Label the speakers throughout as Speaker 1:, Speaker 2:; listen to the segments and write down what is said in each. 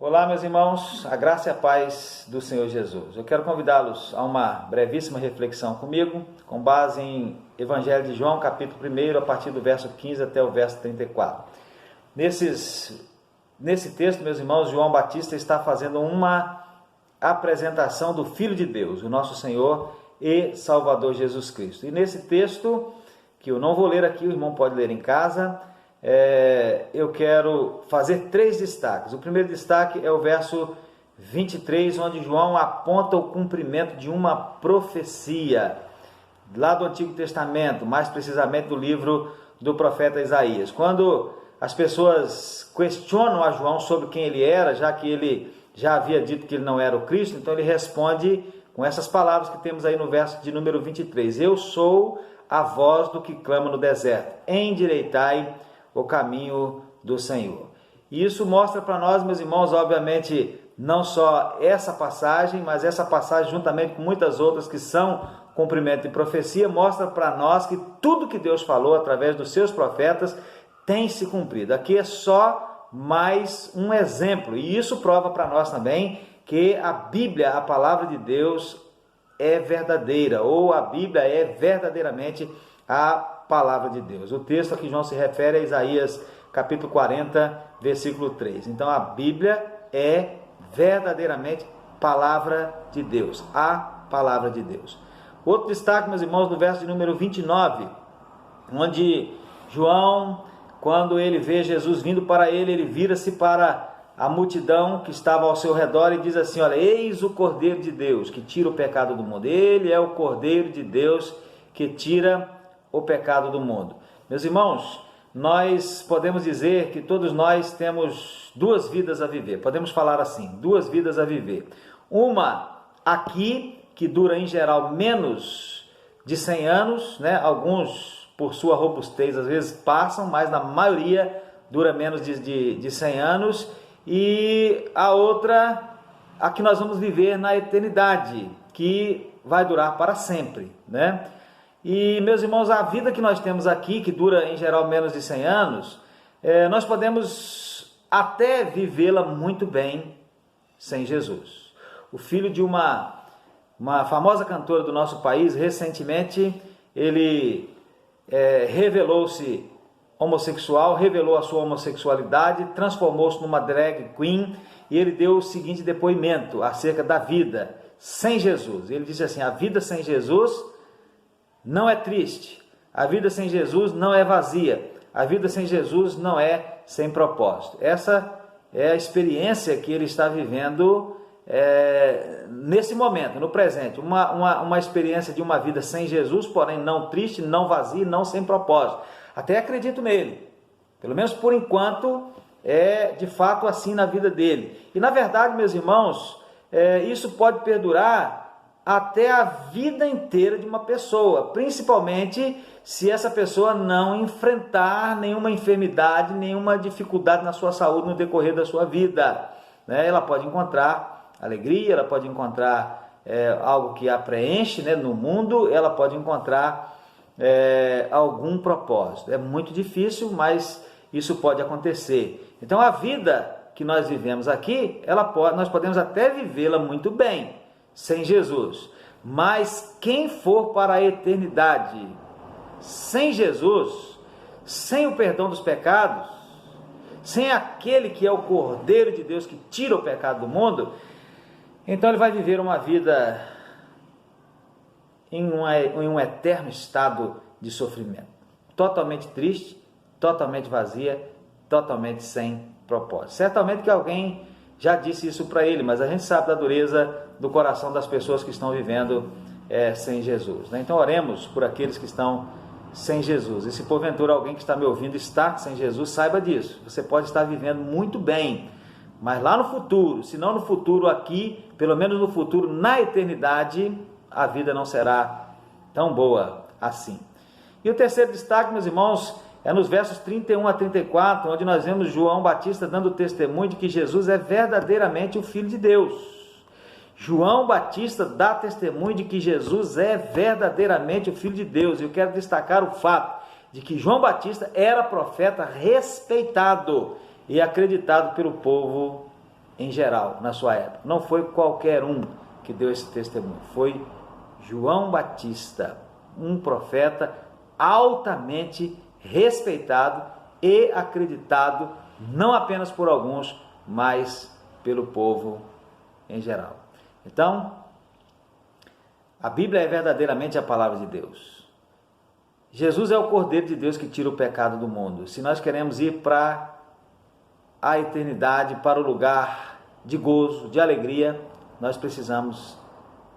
Speaker 1: Olá, meus irmãos, a graça e a paz do Senhor Jesus. Eu quero convidá-los a uma brevíssima reflexão comigo, com base em Evangelho de João, capítulo 1, a partir do verso 15 até o verso 34. Nesse texto, meus irmãos, João Batista está fazendo uma apresentação do Filho de Deus, o nosso Senhor e Salvador Jesus Cristo. E nesse texto, que eu não vou ler aqui, o irmão pode ler em casa, eu quero fazer 3 destaques. O primeiro destaque é o verso 23, onde João aponta o cumprimento de uma profecia lá do Antigo Testamento, mais precisamente do livro do profeta Isaías. Quando as pessoas questionam a João sobre quem ele era, já que ele já havia dito que ele não era o Cristo, então ele responde com essas palavras que temos aí no verso de número 23. Eu sou a voz do que clama no deserto, endireitai o caminho do Senhor. E isso mostra para nós, meus irmãos, obviamente, não só essa passagem, mas essa passagem juntamente com muitas outras que são cumprimento de profecia, mostra para nós que tudo que Deus falou através dos seus profetas tem se cumprido. Aqui é só mais um exemplo, e isso prova para nós também que a Bíblia, a palavra de Deus, é verdadeira, ou a Bíblia é verdadeiramente a palavra de Deus. O texto a que João se refere é Isaías capítulo 40, versículo 3. Então a Bíblia é verdadeiramente palavra de Deus, a palavra de Deus. Outro destaque, meus irmãos, no verso de número 29, onde João, quando ele vê Jesus vindo para ele, ele vira-se para a multidão que estava ao seu redor e diz assim: olha, eis o Cordeiro de Deus que tira o pecado do mundo. Ele é o Cordeiro de Deus que tira o pecado do mundo. Meus irmãos, nós podemos dizer que todos nós temos 2 vidas a viver. Podemos falar assim, 2 vidas a viver. Uma aqui, que dura em geral menos de 100 anos, né? Alguns, por sua robustez, às vezes passam, mas na maioria dura menos de 100 anos. E a outra, a que nós vamos viver na eternidade, que vai durar para sempre, né? E, meus irmãos, a vida que nós temos aqui, que dura em geral menos de 100 anos, nós podemos até vivê-la muito bem sem Jesus. O filho de uma famosa cantora do nosso país, recentemente, ele revelou-se homossexual, revelou a sua homossexualidade, transformou-se numa drag queen, e ele deu o seguinte depoimento acerca da vida sem Jesus. Ele disse assim: a vida sem Jesus não é triste, a vida sem Jesus não é vazia, a vida sem Jesus não é sem propósito. Essa é a experiência que ele está vivendo nesse momento, no presente, uma experiência de uma vida sem Jesus, porém não triste, não vazia, não sem propósito. Até acredito nele, pelo menos por enquanto é de fato assim na vida dele. E na verdade, meus irmãos, isso pode perdurar até a vida inteira de uma pessoa, principalmente se essa pessoa não enfrentar nenhuma enfermidade, nenhuma dificuldade na sua saúde no decorrer da sua vida, né? Ela pode encontrar alegria, ela pode encontrar algo que a preenche, né, no mundo, ela pode encontrar algum propósito. É muito difícil, mas isso pode acontecer. Então a vida que nós vivemos aqui, nós podemos até vivê-la muito bem sem Jesus, mas quem for para a eternidade sem Jesus, sem o perdão dos pecados, sem aquele que é o Cordeiro de Deus que tira o pecado do mundo, então ele vai viver uma vida em um eterno estado de sofrimento, totalmente triste, totalmente vazia, totalmente sem propósito. Certamente que alguém já disse isso para ele, mas a gente sabe da dureza do coração das pessoas que estão vivendo sem Jesus, né? Então oremos por aqueles que estão sem Jesus. E se porventura alguém que está me ouvindo está sem Jesus, saiba disso. Você pode estar vivendo muito bem, mas lá no futuro, se não no futuro aqui, pelo menos no futuro, na eternidade, a vida não será tão boa assim. E o terceiro destaque, meus irmãos, é nos versos 31 a 34, onde nós vemos João Batista dando testemunho de que Jesus é verdadeiramente o Filho de Deus. João Batista dá testemunho de que Jesus é verdadeiramente o Filho de Deus. E eu quero destacar o fato de que João Batista era profeta respeitado e acreditado pelo povo em geral, na sua época. Não foi qualquer um que deu esse testemunho, foi João Batista, um profeta altamente respeitado e acreditado, não apenas por alguns, mas pelo povo em geral. Então, a Bíblia é verdadeiramente a palavra de Deus. Jesus é o Cordeiro de Deus que tira o pecado do mundo. Se nós queremos ir para a eternidade, para o lugar de gozo, de alegria, nós precisamos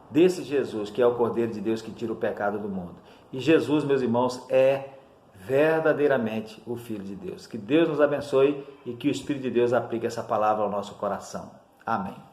Speaker 1: desse Jesus, que é o Cordeiro de Deus que tira o pecado do mundo. E Jesus, meus irmãos, é verdadeiramente o Filho de Deus. Que Deus nos abençoe e que o Espírito de Deus aplique essa palavra ao nosso coração. Amém.